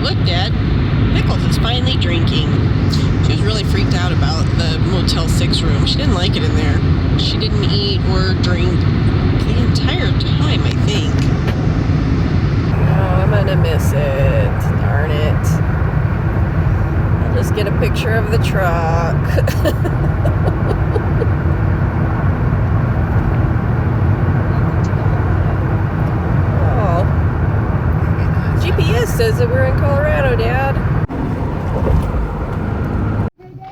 Look, Dad, Pickles is finally drinking. She was really freaked out about the Motel 6 room. She didn't like it in there. She didn't eat or drink the entire time, I think. Oh, I'm gonna miss it. Darn it. I'll just get a picture of the truck. GPS says that we're in Colorado, Dad.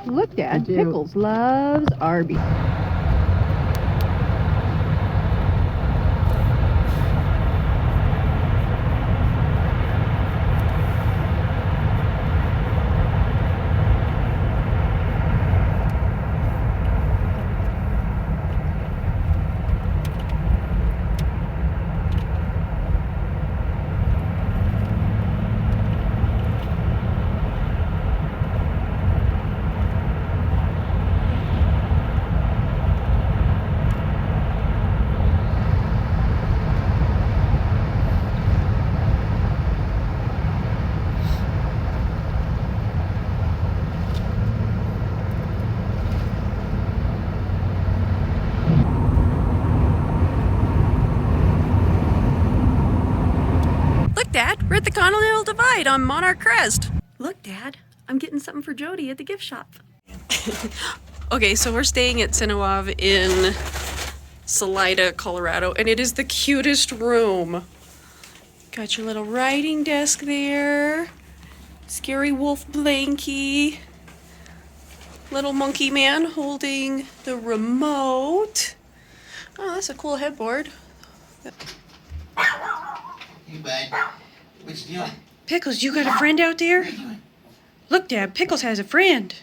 Look, Dad, Pickles loves RVing. Dad, we're at the Continental Divide on Monarch Crest. Look, Dad, I'm getting something for Jody at the gift shop. Okay, so we're staying at Cinewab in Salida, Colorado, and it is the cutest room. Got your little writing desk there. Scary wolf blankie. Little monkey man holding the remote. Oh, that's a cool headboard. Hey, bud. What you doing? Pickles, you got a friend out there? What are you doing? Look, Dad, Pickles has a friend.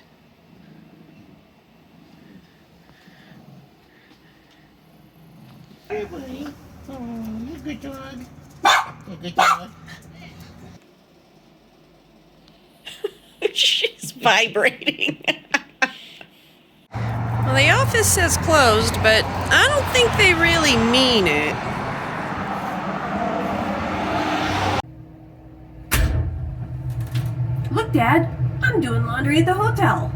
Hey, buddy. Oh, you're a good dog. You're a good dog. She's vibrating. Well, the office says closed, but I don't think they really mean it. Look, Dad, I'm doing laundry at the hotel.